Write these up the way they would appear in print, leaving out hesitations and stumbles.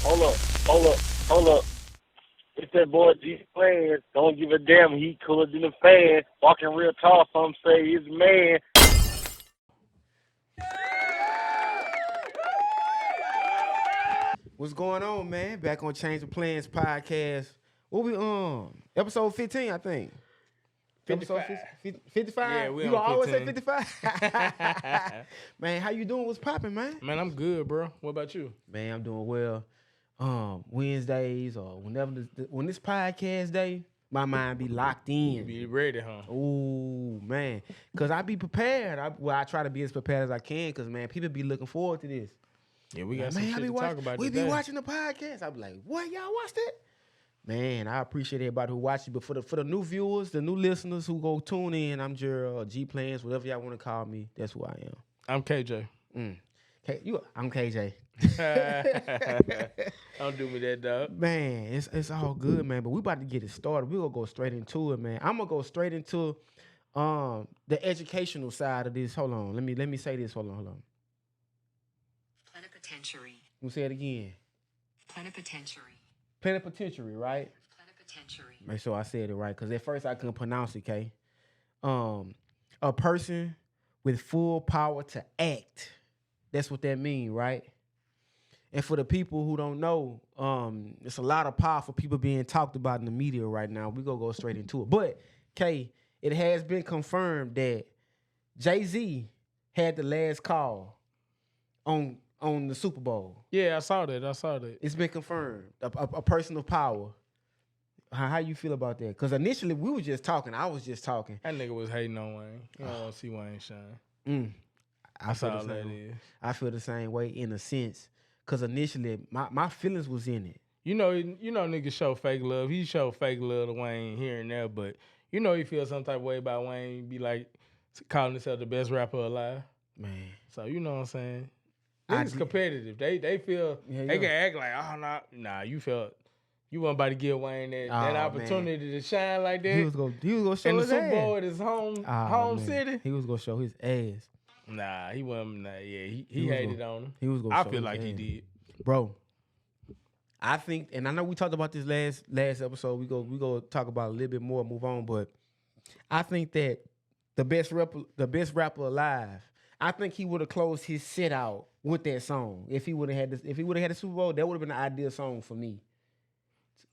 Hold up, hold up, hold up. It's that boy G Plans. Don't give a damn. He cooler than a fan. Walking real tall. Some say he's a man. What's going on, man? Back on Changeofplanz podcast. What we episode 15, I think. 55. Episode 55? Yeah, we you on always say 15. 55? Man, how you doing? What's popping, man? Man, I'm good, bro. What about you? Man, I'm doing well. Wednesdays or whenever when this podcast day, my mind be locked in. Be ready, huh? Oh man, cause I be prepared. I try to be as prepared as I can, cause man, people be looking forward to this. Yeah, we got Man, some shit to talk about we today. be watching the podcast. I be like, what, y'all watched it? Man, I appreciate everybody who watched it. But for the new viewers, the new listeners who go tune in, I'm Gerald, G Plans, whatever y'all want to call me. That's who I am. I'm KJ. I'm KJ. Don't do me that, dog. Man, it's all good, man. But we about to get it started. We gonna go straight into it, man. I'm gonna go straight into the educational side of this. Hold on. Let me say this. Hold on. Plenipotentiary. We'll say it again. Plenipotentiary. Plenipotentiary, right? Plenipotentiary. Make sure I said it right, because at first I couldn't pronounce it, K. A person with full power to act. That's what that means, right? And for the people who don't know, it's a lot of powerful people being talked about in the media right now. We're going to go straight into it. But, K, it has been confirmed that Jay-Z had the last call on the Super Bowl. Yeah, I saw that. It's been confirmed. A person of power. How you feel about that? Because initially we were just talking. I was just talking. That nigga was hating on Wayne. You don't want to see Wayne shine. I feel all the that same. is. I feel the same way in a sense. Because initially my feelings was in it. You know, niggas show fake love. He showed fake love to Wayne here and there, but you know he feels some type of way about Wayne. Be like calling himself the best rapper alive. Man. So you know what I'm saying. I Niggas did- competitive. They feel Yeah, they yeah. can act like, oh nah, you felt you wasn't about to give Wayne that Oh, opportunity to shine like that. He was gonna show in the his Super ass. Bowl at his home Man. city. He was gonna show his ass. Nah, he wasn't. Nah, yeah, he was hated on him. He was gonna I show feel his like he ass. did. Bro. I think, and I know we talked about this last episode. We go talk about it a little bit more, move on, but I think that the best rapper alive, I think he would have closed his set out with that song. If he would have had the Super Bowl, that would have been the ideal song for me.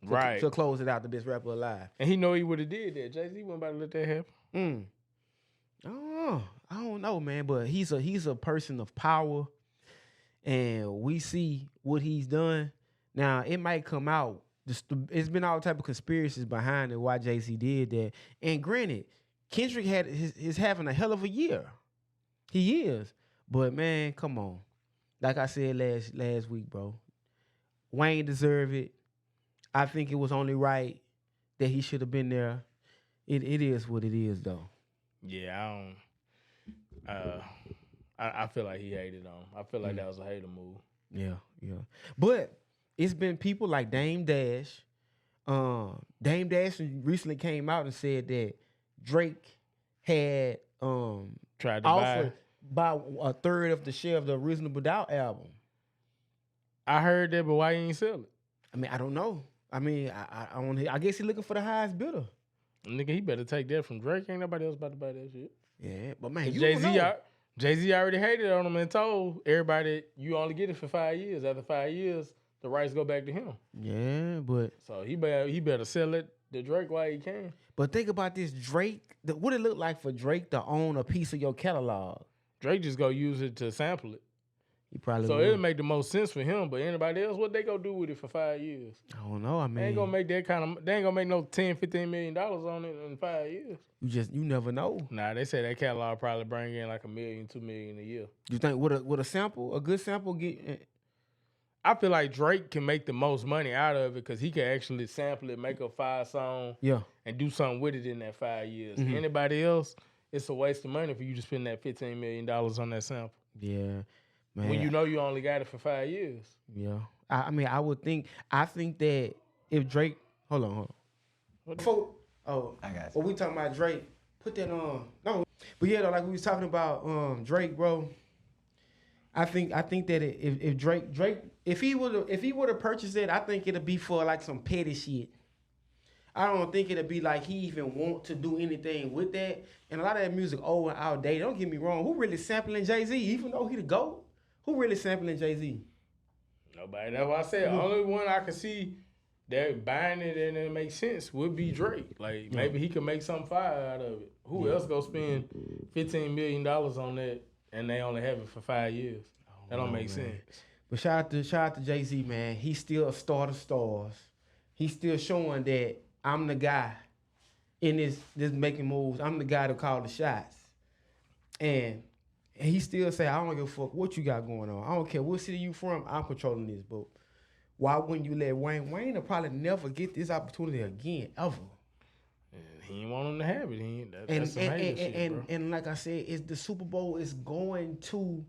Right. To close it out, the best rapper alive. And he know he would have did that. Jay-Z wasn't about to let that happen. I don't know, man, but he's a person of power, and we see what he's done. Now it might come out. It's been all type of conspiracies behind it why Jay-Z did that. And granted, Kendrick is having a hell of a year. He is, but man, come on. Like I said last week, bro, Wayne deserved it. I think it was only right that he should have been there. It is what it is, though. Yeah, I feel like he hated on him. I feel like that was a hater move. Yeah. But it's been people like Dame Dash. Dame Dash recently came out and said that Drake had Tried to offered buy a third of the share of the Reasonable Doubt album. I heard that, but why he ain't sell it? I mean, I don't know. I mean, I guess he's looking for the highest bidder. Nigga, he better take that from Drake. Ain't nobody else about to buy that shit. Yeah, but man, you Jay-Z, don't know. Jay-Z already hated on him and told everybody you only get it for 5 years. After 5 years, the rights go back to him. Yeah, but So he better sell it to Drake while he can. but think about this, Drake. What it look like for Drake to own a piece of your catalog? Drake just go use it to sample it. He probably So will. it'll make the most sense for him. But anybody else, what they gonna do with it for 5 years? I don't know. I mean, They ain't gonna make that kind of. They ain't gonna make no $10-15 million on it in 5 years. you never know. Nah, they say that catalog probably bring in like $1 million, $2 million a year. You think with a sample, a good sample get? I feel like Drake can make the most money out of it because he can actually sample it, make a 5-song, Yeah. and do something with it in that 5 years. Mhm. Anybody else, it's a waste of money for you to spend that $15 million on that sample Yeah, man. when you know you only got it for 5 years. Yeah. I mean, I think that if Drake, hold on. What Before, I got you. When we talking about Drake, put that on. No, but yeah, though, like we was talking about Drake, bro. I think that if Drake If he would have purchased it, I think it'd be for like some petty shit. I don't think it'd be like he even want to do anything with that. And a lot of that music old and outdated. Don't get me wrong. Who really sampling Jay-Z? Even though he the GOAT, who really sampling Jay-Z? Nobody. That's why I said the only one I could see that buying it and it makes sense would be Drake. Like maybe he could make something fire out of it. Who else go spend $15 million on that and they only have it for 5 years? That don't make sense. But shout out to Jay-Z, man. He's still a star of stars. He's still showing that I'm the guy in this making moves. I'm the guy to call the shots. And he still say, I don't give a fuck what you got going on. I don't care what city you from. I'm controlling this, but why wouldn't you let Wayne? Wayne will probably never get this opportunity again, ever. And he ain't want him to have it. That's some hater shit, bro. And like I said, the Super Bowl is going to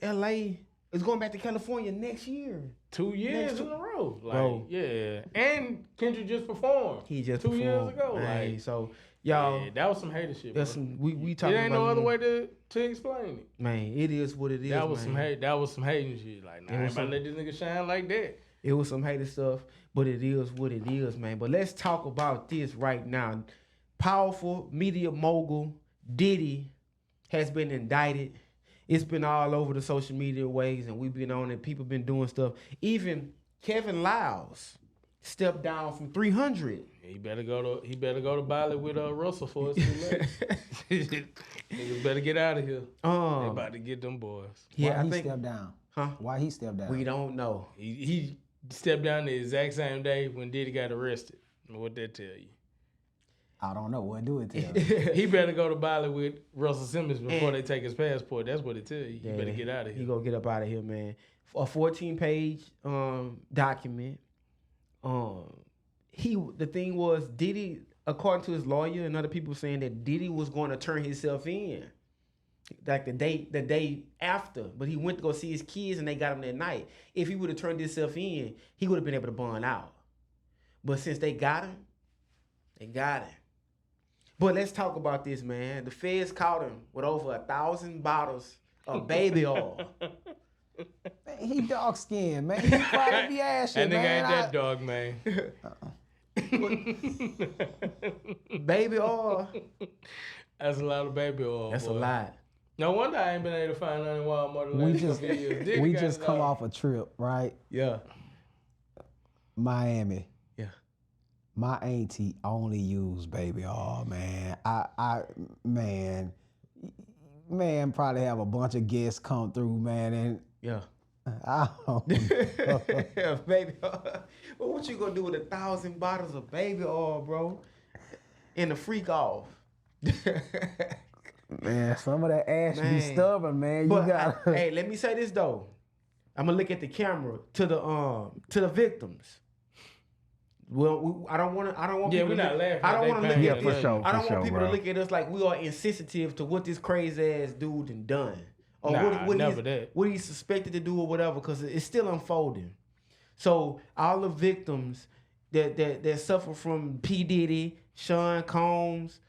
LA. It's going back to California next year. 2 years in a row. Like, bro. Yeah. And Kendrick just performed. He just 2 years ago. Man, like, so y'all, that was some hater shit, bro. We talking it ain't about no other way to explain it. Man, it is what it is. That was man. That was some hating shit. Like, nah, I ain't about to let this nigga shine like that. It was some hater stuff, but it is what it is, man. But let's talk about this right now. Powerful media mogul Diddy has been indicted. It's been all over the social media ways, and we've been on it. People been doing stuff. Even Kevin Lyles stepped down from 300. He better go to Bali with Russell for us too late. Niggas better get out of here. They about to get them boys. Yeah, Why he stepped down? Huh? Why he stepped down? We don't know. He stepped down the exact same day when Diddy got arrested. What that tell you? I don't know. What do it tell you? He better go to Bali with Russell Simmons before they take his passport. That's what it tell you. You better get out of here. You gonna get up out of here, man. A 14-page document. The thing was Diddy, according to his lawyer and other people saying that Diddy was going to turn himself in, like the day after, but he went to go see his kids and they got him that night. If he would have turned himself in, he would have been able to bond out. But since they got him, they got him. But let's talk about this, man. The feds caught him with over 1,000 bottles of baby oil. Man, he dark skinned, man. He probably be ashy, That nigga man. ain't that dog, man. Baby oil. That's a lot of baby oil. That's boy. a lot. No wonder I ain't been able to find none in Walmart the last couple of years. Diddy We got just it come all. off a trip, right? Yeah. Miami. Yeah. My auntie only used baby oil, man. Man, probably have a bunch of guests come through, man, and Yeah. I don't know. Baby oil. Well, what you gonna do with 1,000 bottles of baby oil, bro? In the freak off. Man, some of that ash be Man. stubborn, man. You But got hey, let me say this though. I'm gonna look at the camera to the victims. Well, I don't want. Yeah, people we're to not look, laughing. I don't want to look Yeah, at for this. sure, I don't for want sure, people bro. to look at us like we are insensitive to what this crazy ass dude done done, or Nah, never he's, that. what he's suspected to do or whatever, because it's still unfolding. So all the victims that suffer from P. Diddy, Sean Combs,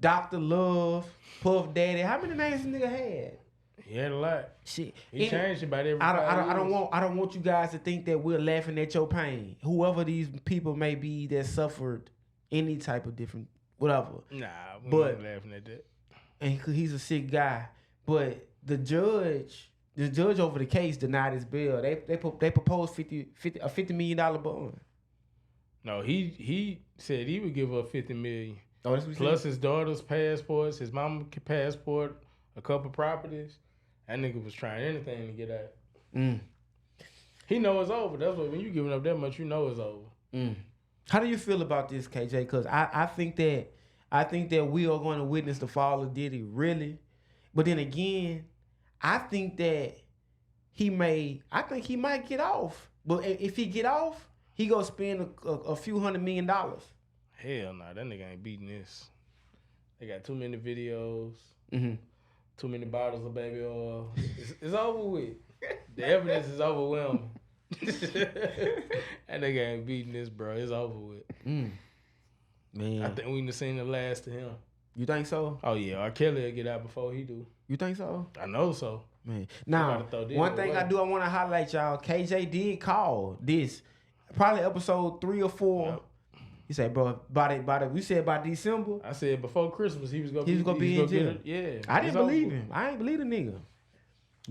Dr. Love, Puff Daddy. How many names this nigga had? He had a lot. Shit. He changed about every I 5 don't years. want you guys to think that we're laughing at your pain. Whoever these people may be that suffered any type of different whatever. Nah, we But- ain't laughing at that. And he's a sick guy. But the judge over the case denied his bail. They proposed a $50 million bond. No, he said he would give up $50 million. Oh, that's what he Plus said? his daughter's passports, his mama's passport, a couple properties. That nigga was trying anything to get out. Mm. He know it's over. That's what when you giving up that much, you know it's over. Mm. How do you feel about this, KJ? Because I think that we are going to witness the fall of Diddy, really. But then again, I think that he might get off. But if he get off, he gonna spend a few $100 million. Hell nah, that nigga ain't beating this. They got too many videos, Mm-hmm. too many bottles of baby oil. It's over with. The evidence is overwhelming. That nigga ain't beating this, bro. It's over with. Man, I think we done seen the last of him. you think so? Oh yeah, R. Kelly will get out before he do. You think so? I know so. Man. about Now, to throw Diddy one thing away. I want to highlight, y'all. KJ did call this, probably episode 3 or 4. Yep. He said, bro, we said by December, I said before Christmas he was gonna be in jail. Yeah. I it's didn't believe over. him. I ain't believe the nigga.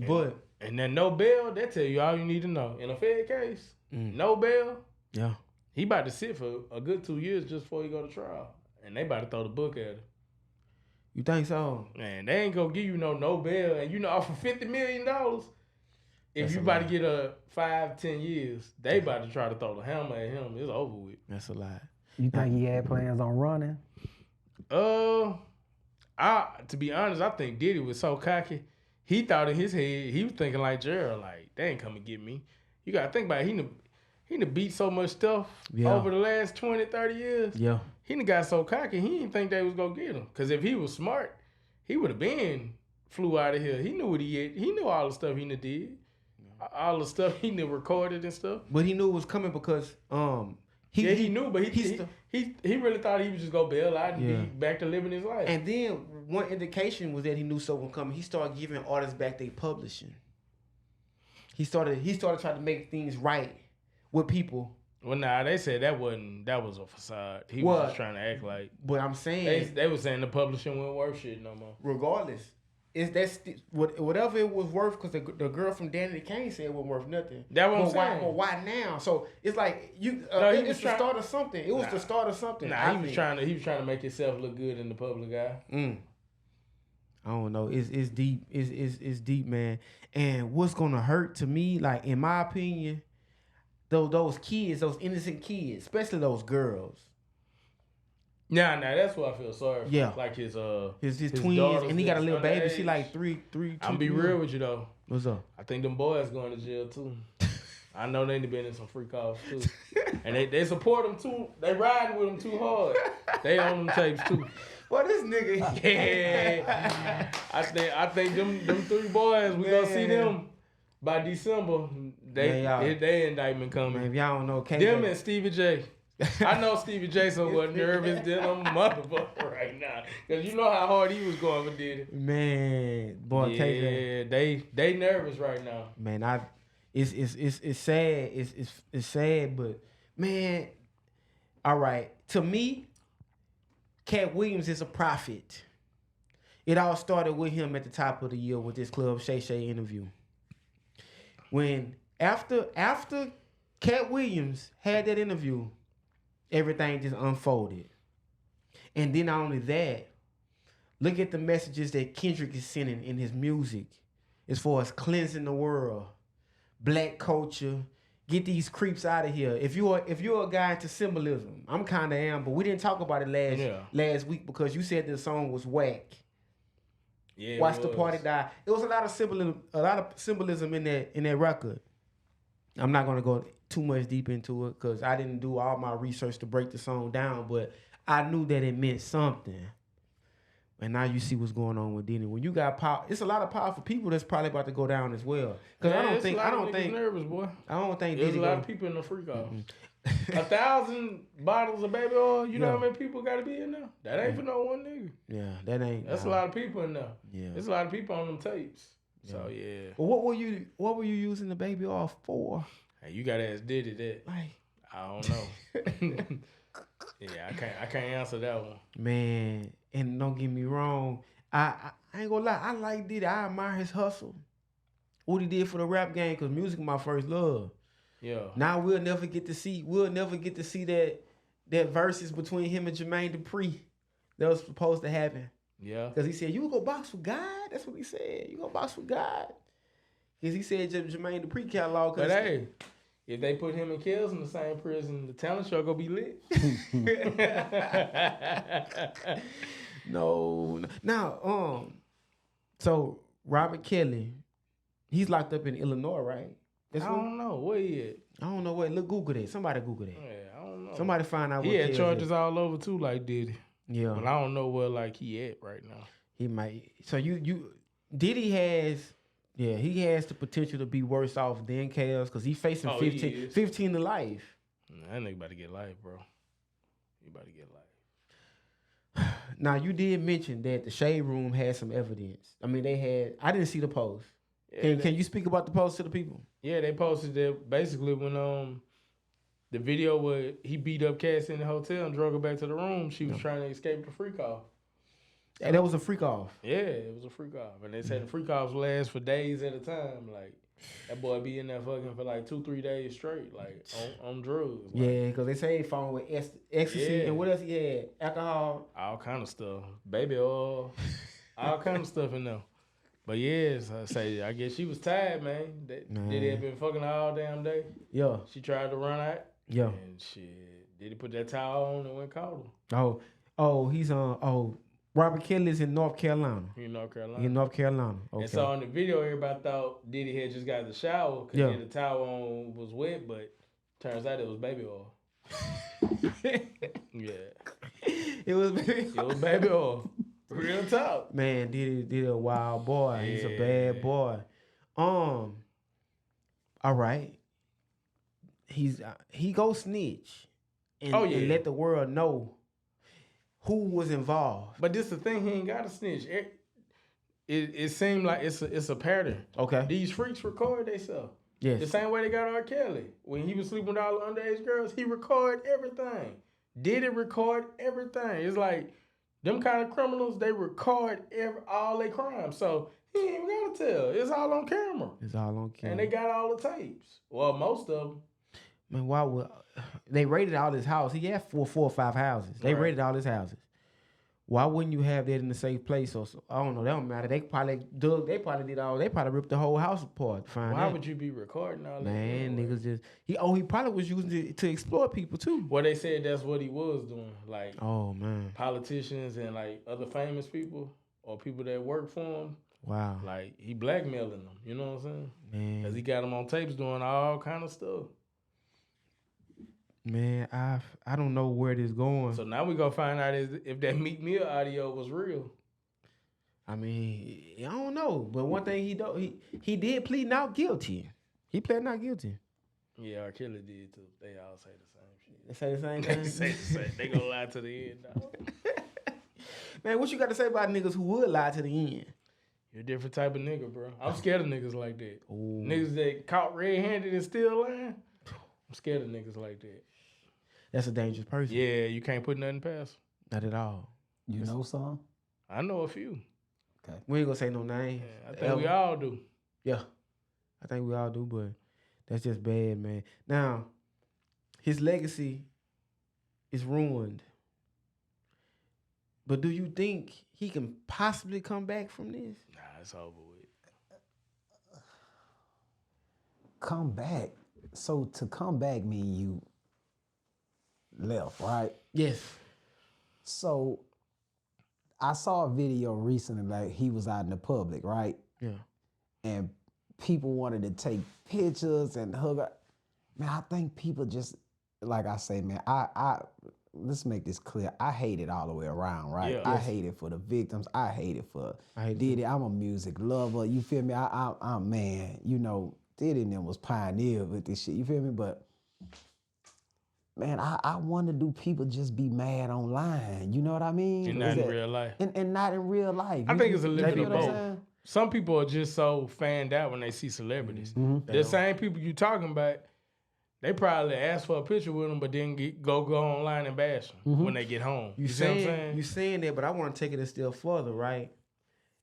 But And then no bail, that tell you all you need to know. In a Fed case, no bail, yeah, he about to sit for a good 2 years just before he go to trial. And they about to throw the book at him. you think so? Man, they ain't gonna give you no bail. And off of $50 million, if That's you a about lot. to get a 5-10 years, they about to try to throw the hammer at him. It's over with. That's a lot. You think he had plans on running? To be honest, I think Diddy was so cocky. He thought in his head, he was thinking like Gerald, like, they ain't come and get me. You gotta think about it. He done beat so much stuff over the last 20, 30 years. Yeah. He done got so cocky, he didn't think they was gonna get him. Cause if he was smart, he would have been flew out of here. He knew what he had. He knew all the stuff he done did. All the stuff he done recorded and stuff. But he knew it was coming because he knew, but he really thought he was just gonna bail out and be back to living his life. And then one indication was that he knew something was coming. He started giving artists back their publishing. He started trying to make things right with people. Well, nah, they said that was a facade. He was just trying to act like. But I'm saying They was saying the publishing wasn't worth shit no more. regardless, whatever it was worth, because the girl from Danny Kane said it wasn't worth nothing. That's what I'm saying. But why now? So it's like it's the start of something. It was the start of something. Nah, he was trying to make himself look good in the public eye. I don't know. It's deep. It's deep, man. And what's gonna hurt to me, like in my opinion, those kids, those innocent kids, especially those girls. Nah, that's what I feel sorry for. Yeah. Like his twins, and he got a little baby. underage. She like three. I'm be real with you though. What's up? I think them boys going to jail too. I know they been in some freak offs too, and they support them too. They riding with them too hard. They own them tapes too. Well, this nigga. Yeah, I think them 3 boys we gonna see them by December. They indictment coming. Man, if y'all don't know, KJ. Them and Stevie J. I know Stevie J somewhat nervous than a motherfucker right now, cause you know how hard he was going for Diddy. Man, boy, KJ. Yeah, they nervous right now. Man, it's sad. It's sad, but man, all right. To me, Cat Williams is a prophet. It all started with him at the top of the year with this Club Shay Shay interview. When after Cat Williams had that interview, everything just unfolded. And then not only that, look at the messages that Kendrick is sending in his music as far as cleansing the world, black culture, get these creeps out of here. If you're a guy into symbolism, I'm kind of am, but we didn't talk about it last week because you said the song was whack. Yeah, Watch the Party Die. There was a lot of symbolism in that record. I'm not gonna go too much deep into it because I didn't do all my research to break the song down, but I knew that it meant something. And now you see what's going on with Diddy. When you got power, it's a lot of powerful people that's probably about to go down as well. Because I don't think nervous, boy. I don't think There's Diddy a lot of people in the freak off. 1,000 bottles of baby oil. You know how many people got to be in there? That ain't for no one nigga. Yeah, that ain't. That's a lot of people in there. Yeah, there's a lot of people on them tapes. So yeah. Well, what were you using the baby oil for? Hey, you gotta ask Diddy that. Like, I don't know. Yeah, I can't answer that one. Man, and don't get me wrong, I ain't gonna lie, I like Diddy. I admire his hustle. What he did for the rap game, cause music my first love. Yeah. Now we'll never get to see that verses between him and Jermaine Dupri that was supposed to happen. Yeah. Cause he said, "You go box with God." That's what he said. You go box with God. Cause he said Jermaine Dupri catalog. But hey, if they put him and Kells in the same prison, the talent show gonna be lit. No. Now, so Robert Kelly, he's locked up in Illinois, right? I don't know where he at. I don't know where. Look, Google that. Somebody Google that. Yeah, I don't know. Somebody find out. He what had Kells charges is. all over too, like Diddy. Yeah, but I don't know where like he at right now. He might. So Diddy has. Yeah, he has the potential to be worse off than Kells because he's facing 15 to life. That nigga about to get life, bro. He about to get life. Now, you did mention that the Shade Room had some evidence. I mean, I didn't see the post, Yeah, Can you speak about the post to the people? Yeah, they posted that basically when the video where he beat up Cassie in the hotel and drug her back to the room, she was trying to escape the freak off. And that was a freak off. Yeah, it was a freak off. And they said the freak offs last for days at a time. Like, that boy be in there fucking for like 2-3 days straight, like on drugs. Like, Yeah, because they say he found with ecstasy Yeah. and what else he had? Alcohol. all kind of stuff. Baby oil, all kind of stuff in there. But yes, I guess she was tired, man. Diddy had been fucking all damn day. Yeah. She tried to run out. Yeah. And shit, Diddy put that towel on and went called her. He's on. Robert Kelly's in North Carolina. In North Carolina. In North Carolina. Okay. And so in the video, everybody thought Diddy had just got the shower because the towel on was wet, but turns out it was baby oil. Yeah. It was baby oil. Real talk. Man, Diddy a wild boy. He's a bad boy. All right. He go snitch and let the world know who was involved. But this the thing, he ain't got to snitch. It seemed like it's a pattern. Okay. These freaks record themselves. Yes. The same way they got R. Kelly. When he was sleeping with all the underage girls, he record everything. Diddy record everything. It's like them kind of criminals, they record all their crimes. So he ain't even got to tell. It's all on camera. It's all on camera. And they got all the tapes. Well, most of them. Man, why would they raided all his house? He had four or five houses. They raided all his houses. Why wouldn't you have that in a safe place? So I don't know. That don't matter. They probably ripped the whole house apart to find Why that. would you be recording all that? Man, niggas just he probably was using it to exploit people too. Well, they said that's what he was doing. Like, oh man, politicians and like other famous people or people that work for him. Wow. Like, he blackmailing them. You know what I'm saying? Man. Because he got them on tapes doing all kind of stuff. Man, I don't know where this going. So now we gonna find out if that Meek Mill audio was real. I mean, I don't know. But one thing he did plead not guilty. He pled not guilty. Yeah, R. Kelly did too. They all say the same shit. They say the same They thing. say the same. They gonna lie to the end, dog. Man, what you got to say about niggas who would lie to the end? You're a different type of nigga, bro. I'm scared of niggas like that. Ooh. Niggas that caught red-handed and still lying. I'm scared of niggas like that. That's a dangerous person. Yeah, you can't put nothing past them. Not at all. You know some? I know a few. Okay. We ain't gonna say no names. Yeah, I think we all do. Yeah. I think we all do, but that's just bad, man. Now, his legacy is ruined. But do you think he can possibly come back from this? Nah, it's over with. Come back. So to come back mean you left, right? Yes. So I saw a video recently, like he was out in the public, right? Yeah. And people wanted to take pictures and hug her. Man, I think people just, like I say, man, I let's make this clear. I hate it all the way around, right? Yeah. I hate it for the victims. I hate it for Diddy. I'm a music lover. You feel me? I'm man, you know, Diddy and them was pioneer with this shit. You feel me? But man, I wonder, do people just be mad online? You know what I mean? And not in real life. And not in real life. I think it's a little bit of what I'm both. saying? Some people are just so fanned out when they see celebrities. The same people you talking about, they probably ask for a picture with them, but then go online and bash them when they get home. You see what I'm saying? You saying that, but I want to take it a step further, right?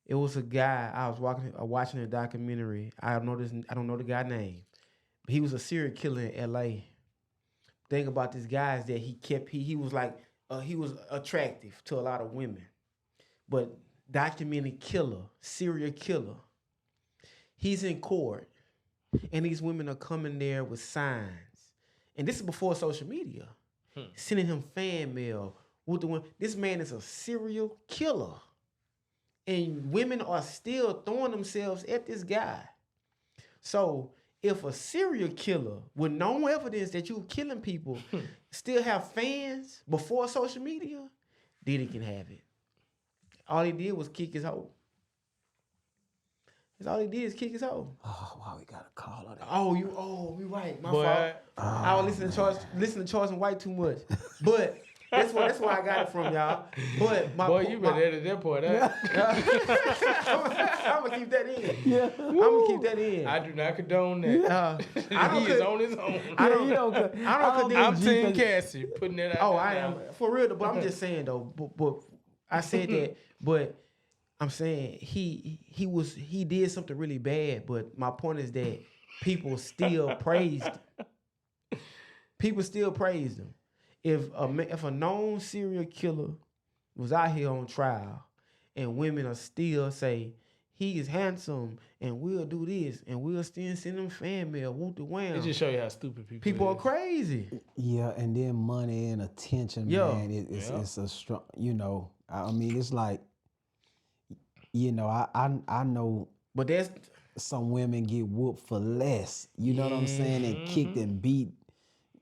It was a guy I was watching a documentary. I don't know the guy's name, but he was a serial killer in L.A. Thing about this guy is that he was like he was attractive to a lot of women, but documented killer, serial killer. He's in court, and these women are coming there with signs, and this is before social media, sending him fan mail with the one. This man is a serial killer, and women are still throwing themselves at this guy. So if a serial killer with no evidence that you're killing people still have fans before social media, Diddy can have it. All he did was kick his hoe. That's all he did is kick his hoe. Oh, wow, we got a call on that. You right. My fault. I was listening to Charles and White too much. But That's where I got it from, y'all. But Boy, you been edit that part out. I'm gonna keep that in. Yeah. I'm gonna keep that in. I do not condone that. He is on his own. I don't I'm Team Cassie putting that out. Oh, I am for real. But I'm just saying though. But I said that. But I'm saying he did something really bad. But my point is that people still praised. People still praised him. If a known serial killer was out here on trial, and women are still say he is handsome and we'll do this and we'll still send them fan mail, whoop the wham. It just show you how stupid people are crazy. Yeah, and then money and attention, man. It's a strong. You know, I mean, it's like, you know, I know. But that's some women get whooped for less. You know what I'm saying? And kicked and beat.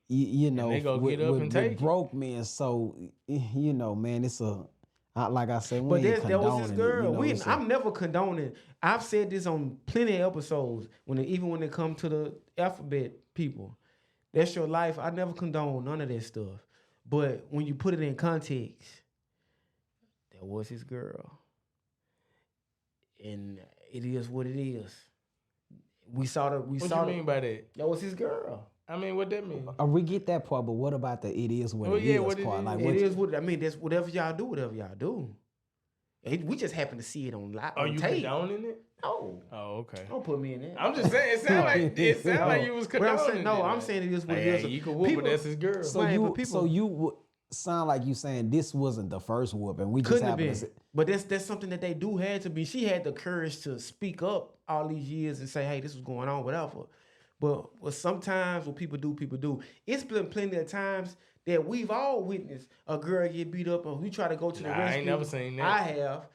You know, and they go get up and take broke men. So you know, man, it's like I said, but we ain't that was his girl. You know, I'm never condoning. I've said this on plenty of episodes even when it come to the alphabet people. That's your life. I never condone none of that stuff. But when you put it in context, that was his girl, and it is what it is. We saw the. What you mean by that? That was his girl. I mean, what that mean? We get that part, but what about the it is what it is part? Like, it is what I mean. That's whatever y'all do. We just happen to see it on live. Are you condoning it? Oh, okay. Don't put me in that. I'm just saying. It sound like you was condoning. I'm saying it is what it is. You can whoop, but that's his girl. So you would sound like you saying this wasn't the first whooping. We just happened to. But that's something that they do had to be. She had the courage to speak up all these years and say, "Hey, this was going on," whatever. But sometimes what people do. It's been plenty of times that we've all witnessed a girl get beat up and we try to go to the rescue. I ain't never seen that. I have.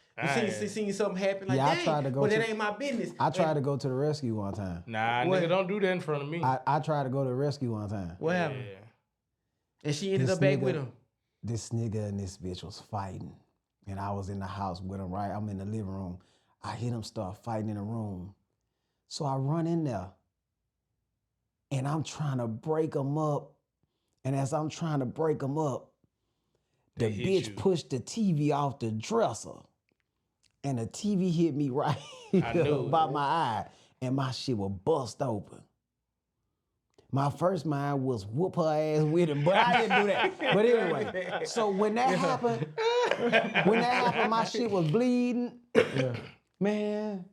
You seen something happen like I tried to go but that ain't my business. I tried to go to the rescue one time. Nah, nigga, don't do that in front of me. I tried to go to the rescue one time. What happened? And she ended up back with him. This nigga and this bitch was fighting. And I was in the house with him, right? I'm in the living room. I hear them start fighting in the room. So I run in there. And I'm trying to break them up. And as I'm trying to break them up, the bitch pushed the TV off the dresser. And the TV hit me right by my eye. And my shit was bust open. My first mind was whoop her ass with him, but I didn't do that. But anyway, so when that happened, my shit was bleeding. Yeah. Man,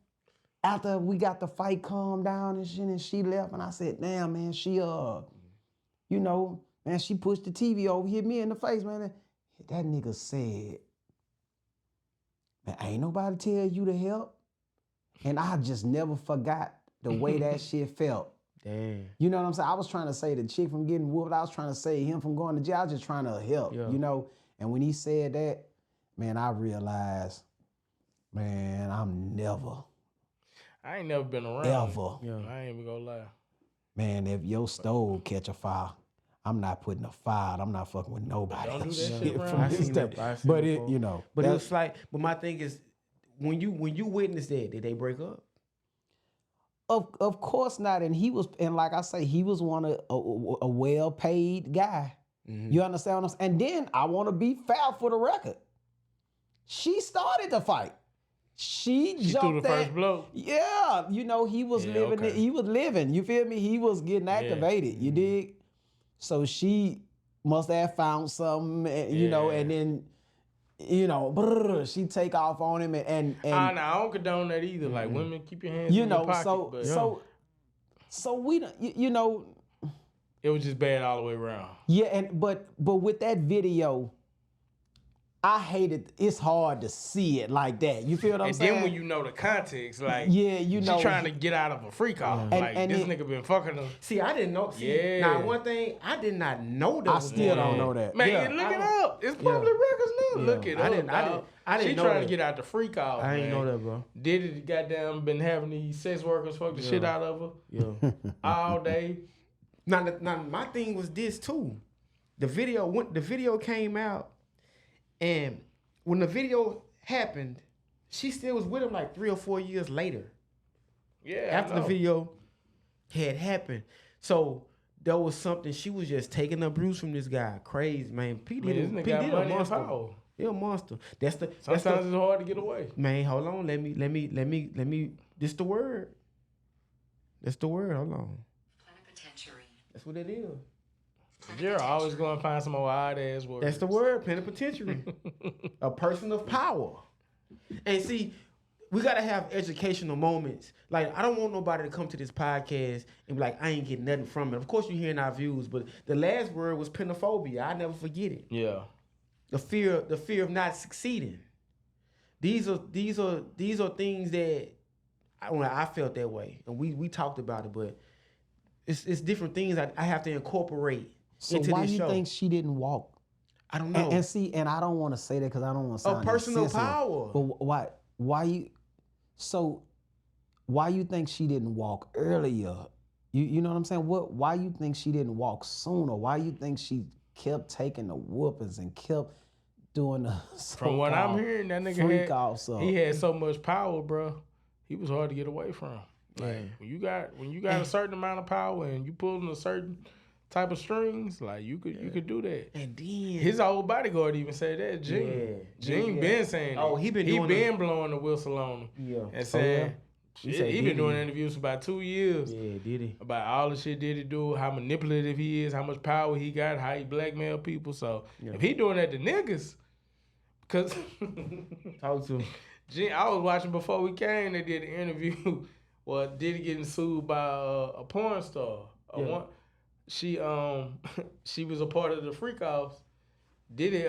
after we got the fight calmed down and shit, and she left, and I said, damn, man, she, you know, man, she pushed the TV over, hit me in the face, man. That nigga said, man, ain't nobody tell you to help. And I just never forgot the way that shit felt. Damn. You know what I'm saying? I was trying to save the chick from getting whooped. I was trying to save him from going to jail. I was just trying to help, you know? And when he said that, man, I realized, man, I ain't never been around. Ever. Yeah. I ain't even gonna lie. Man, if your stove catch a fire, I'm not putting a fire. I'm not fucking with nobody. Don't do that shit around. I seen that. But it, you know. But it was like, but my thing is, when you witnessed that, did they break up? Of course not. And like I say, he was a well-paid guy. Mm-hmm. You understand what I'm saying? And then I want to be fair for the record. She started the fight. She jumped threw the first blow. Yeah, you know, he was living. Okay. He was living. You feel me? He was getting activated. You dig? So she must have found something, you know, and then, you know, she take off on him and I don't condone that either. Like, women, keep your hands in your pocket. So we, you know, it was just bad all the way around. Yeah, but with that video, I hate it. It's hard to see it like that. You feel what I'm saying? And then when you know the context, like, you know, she trying to get out of a freak off. And this nigga been fucking her. See, I didn't know. Now, one thing, I did not know that. I still don't know that. Man, look it up. It's public records now. Look it up. I didn't know she trying to get out the freak off. I didn't know that, bro. Diddy goddamn been having these sex workers fuck the shit out of her. Yeah. All day. Now, my thing was this too. The video came out. And when the video happened, she still was with him like 3 or 4 years later. Yeah. After the video had happened. So there was something. She was just taking abuse from this guy. Crazy, man. P Diddy, this nigga P got Diddy a money and monster. power. He a monster. Sometimes it's hard to get away. Man, hold on. Let me. This the word. That's the word. Hold on. Plenipotentiary. That's what it is. You're always going to find some old odd ass words. That's the word. Plenipotentiary. A person of power. And see, we gotta have educational moments. Like, I don't want nobody to come to this podcast and be like, I ain't getting nothing from it. Of course, you're hearing our views, but the last word was penophobia. I never forget it. Yeah. The fear of not succeeding. These are things that I felt that way, and we talked about it, but it's different things I have to incorporate So into why this you show. think she didn't walk? I don't know. And see, and I don't want to say that because I don't want to sound personal insensitive, power. But why you think she didn't walk earlier? You know what I'm saying? Why you think she didn't walk sooner? Why you think she kept taking the whoopings and kept doing the From what I'm hearing, that nigga freak offs up? He had so much power, bro. He was hard to get away from. Like, when you got a certain amount of power and you pulling a certain type of strings, like you could do that. And then His old bodyguard even said that. Gene been saying Oh, that. he been blowing the whistle on him. Yeah. And saying he been doing Diddy. interviews for about 2 yeyears. Yeah, Diddy. About all the shit Diddy do, how manipulative he is, how much power he got, how he blackmail people. So if he doing that to niggas, cause Talk to him. Gene, I was watching before we came. They did an interview. Well, Diddy getting sued by a porn star. She was a part of the freak offs. Diddy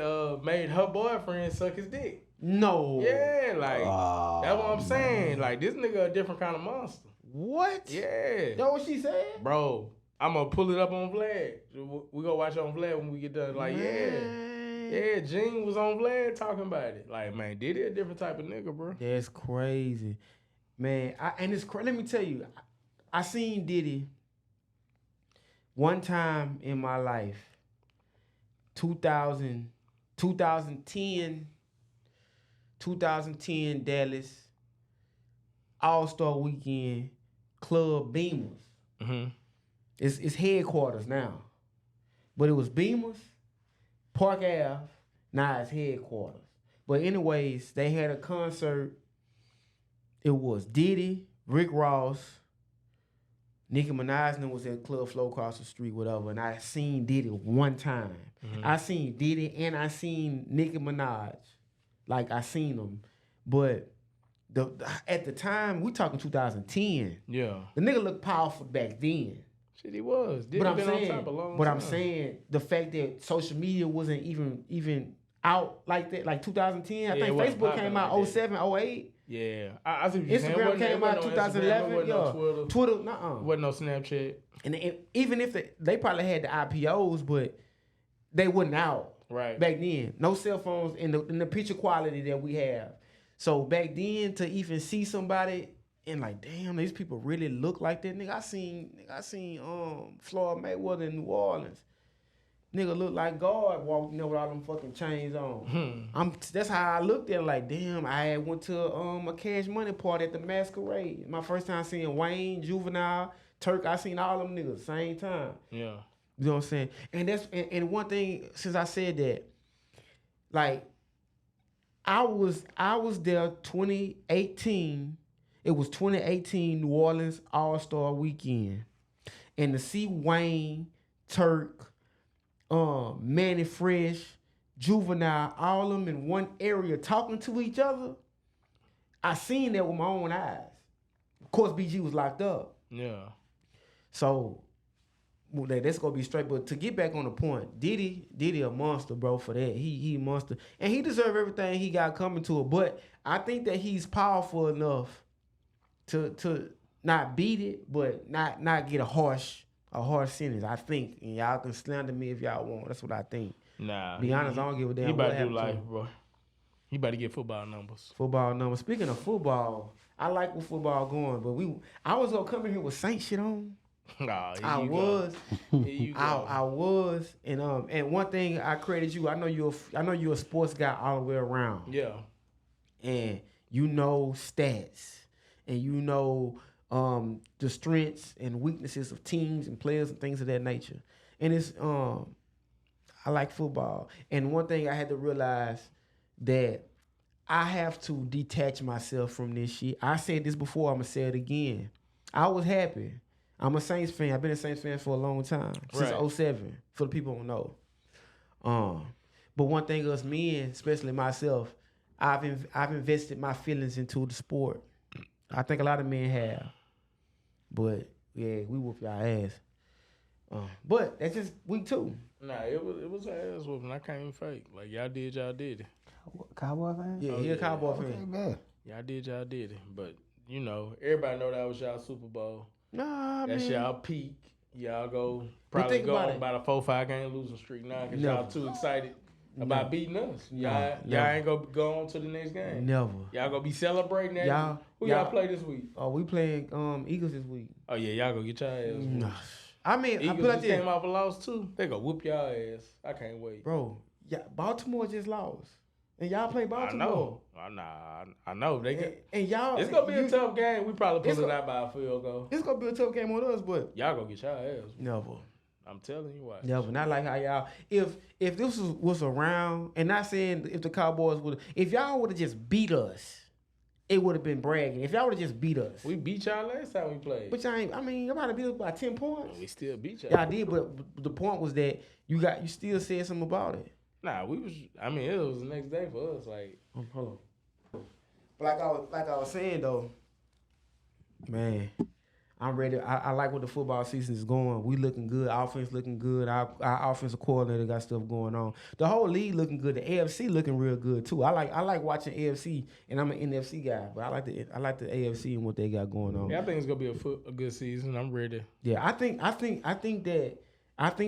made her boyfriend suck his dick. No. Yeah, like that's what I'm saying. Like, this nigga a different kind of monster. What? Yeah. That what she said? Bro, I'm gonna pull it up on Vlad. We gonna watch it on Vlad when we get done. Like, yeah, Gene was on Vlad talking about it. Like, man, Diddy a different type of nigga, bro. That's crazy. Man, let me tell you, I seen Diddy one time in my life, 2010 Dallas, All-Star Weekend, Club Beamers. Mm-hmm. It's headquarters now. But it was Beamers, Park Ave, now it's headquarters. But anyways, they had a concert. It was Diddy, Rick Ross, Nicki Minaj was at Club Flow across the street, whatever, and I seen Diddy one time. Mm-hmm. I seen Diddy and I seen Nicki Minaj. Like, I seen them. But at the time, we talking 2010. Yeah. The nigga looked powerful back then. Shit, he was. Diddy been on top a long time. I'm saying the fact that social media wasn't even out like that, like 2010. I think Facebook came out like 07, 08. Yeah. I see what you're saying. Instagram came out 2011. Wasn't no Twitter, nuh-uh. Wasn't no Snapchat. And even if they probably had the IPOs, but they wasn't out right back then. No cell phones in the picture quality that we have. So back then, to even see somebody and like, damn, these people really look like that. Nigga, I seen Floyd Mayweather in New Orleans. Nigga look like God walking there with all them fucking chains on. That's how I looked at it. Like, damn, I had went to a Cash Money party at the Masquerade. My first time seeing Wayne, Juvenile, Turk. I seen all them niggas same time. Yeah. You know what I'm saying? And that's and one thing, since I said that, like, I was there 2018. It was 2018 New Orleans All-Star Weekend. And to see Wayne, Turk, Manny Fresh, Juvenile, all of them in one area talking to each other, I seen that with my own eyes. Of course, BG was locked up. Yeah. So, that's gonna be straight. But to get back on the point, Diddy a monster, bro, for that. He a monster. And he deserved everything he got coming to it. But I think that he's powerful enough to not beat it, but not get a harsh sentence, I think. And y'all can slander me if y'all want. That's what I think. Nah. Be honest, I don't give a damn. He about what to do happened life, bro. He about to get football numbers. Football numbers. Speaking of football, I like where football going, but I was gonna come in here with Saint shit on. Nah, I was, and one thing I credit you. I know you're a sports guy all the way around. Yeah, and you know stats, and you know the strengths and weaknesses of teams and players and things of that nature. And it's I like football. And one thing I had to realize that I have to detach myself from this shit. I said this before, I'm gonna say it again. I was happy. I'm a Saints fan. I've been a Saints fan for a long time. Since Right. 07, for the people who don't know. But one thing us men, especially myself, I've invested my feelings into the sport. I think a lot of men have. But yeah, we whoop y'all ass. But that's just week 2. Nah, it was an ass whooping. I can't even fake. Like y'all did it. Cowboy fan? Yeah, he a Cowboy fan. Man. Y'all did it. But you know, everybody know that was y'all Super Bowl. Nah, That's man. y'all peak. Y'all probably think go about on it. about a 4-5 game losing streak now because Never. y'all too excited about beating us. Y'all Never. ain't gonna go on to the next game. Never. Y'all gonna be celebrating that. Who y'all play this week? Oh, we playing Eagles this week. Oh yeah, y'all go get y'all ass. whooped. Nah. I mean, I Eagles put out just there, came off a loss too. They gonna whoop y'all ass. I can't wait. bro. Yeah, Baltimore just lost, and y'all play I Baltimore. know. I know. They get. And y'all, It's gonna be a tough game. We probably It's pull it go- out by a field goal. It's gonna be a tough game on us, but Y'all gonna get y'all ass. whooped. never. I'm telling you what. Never. Not like how y'all. If this was around, and not saying if the Cowboys would, if y'all would have just beat us, it would have been bragging. If y'all would have just beat us, We beat y'all last time we played. but y'all ain't. I mean, y'all might have beat us by 10 points. We still beat y'all. Y'all did, but the point was that you still said something about it. Nah, we was. I mean, it was the next day for us. Like, Hold on. But like I was saying though, man, I'm ready. I like what the football season is going. We looking good. Offense looking good. Our offensive coordinator got stuff going on. The whole league looking good. The AFC looking real good too. I like watching AFC, and I'm an NFC guy, but I like the AFC and what they got going on. yeah, I think it's gonna be a good season. I'm ready. Yeah, I think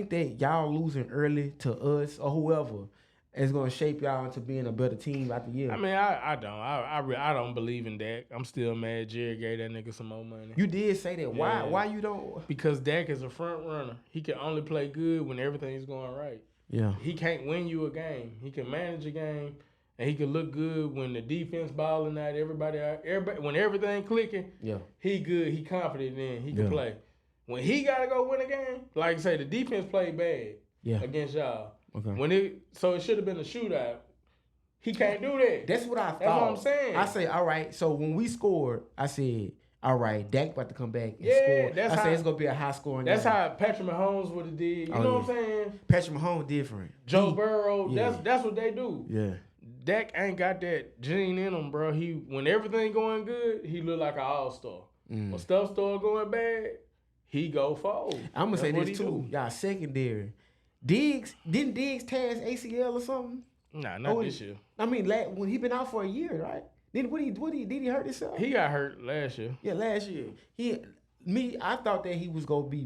that y'all losing early to us or whoever is gonna shape y'all into being a better team out the year. I mean, I don't believe in Dak. I'm still mad Jerry gave that nigga some more money. You did say that. Yeah. Why you don't? Because Dak is a front runner. He can only play good when everything's going right. Yeah. He can't win you a game. He can manage a game, and he can look good when the defense balling out. Everybody, when everything clicking. Yeah. He good. He confident. Then he can Yeah. play. When he gotta go win a game, like I say, the defense played bad against y'all. Okay. So it should have been a shootout. He can't do that. That's what I thought. That's what I'm saying. I say, all right. So when we scored, I said, all right, Dak about to come back and Yeah, score. that's I how- said it's gonna be a high scoring. That's game. how Patrick Mahomes would have did. You Oh, know yeah. what I'm saying? Patrick Mahomes different. Joe He- Burrow. yeah. That's what they do. Yeah. Dak ain't got that gene in him, bro. When everything going good, he look like an all-star. Mm. When stuff start going bad, he go forward. I'm gonna say That's what this he too. do. Y'all secondary. Didn't Diggs tear his ACL or something? Nah, not this year. I mean, when he been out for a year, right? Did he hurt himself? He got hurt last year. Yeah, last year. I thought that he was gonna be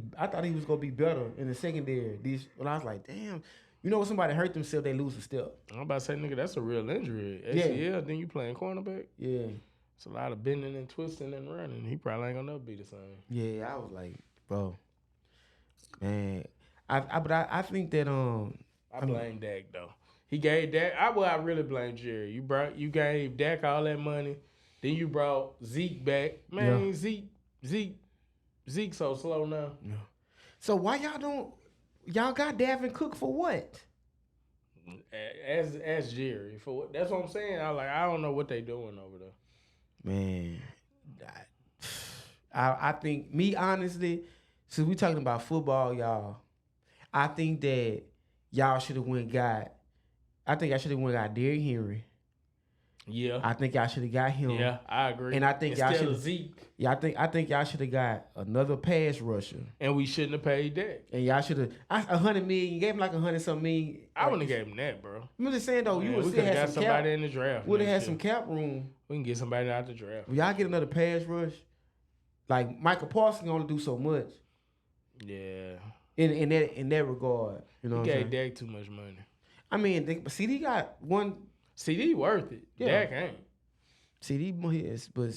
better in the secondary. When I was like, damn, you know when somebody hurt themselves, they lose a step. I'm about to say, nigga, that's a real injury. ACL, then you playing cornerback. Yeah. It's a lot of bending and twisting and running. He probably ain't gonna never be the same. Yeah, I was like, bro, man. I think that I blame Dak though. He gave Dak. I really blame Jerry. You gave Dak all that money, then you brought Zeke back. Man, Yeah. Zeke so slow now. Yeah. So why y'all got Davin Cook for what? As Jerry for what? That's what I'm saying. I don't know what they doing over there. Man, I think me honestly, since we talking about football, y'all, I think that y'all should have went got Derrick Henry. Yeah. I think y'all should have got him. Yeah, I agree. And I think y'all Instead of should Zeke. Yeah, I think y'all should have got another pass rusher. And we shouldn't have paid Dak. And y'all should have $100 million. You gave him like $100-something million. I wouldn't have gave him that, bro. I'm just saying though, you Man, would we still could have had got some somebody cap. in the draft. Would have had next some year. cap room. We can get somebody out the draft. When y'all get another pass rush, like Michael Parsons can only do so much. Yeah. In that regard, you know He what I'm gave saying? Dak too much money. I mean, CD got one. CD worth it. Yeah. Dak ain't. CD is, but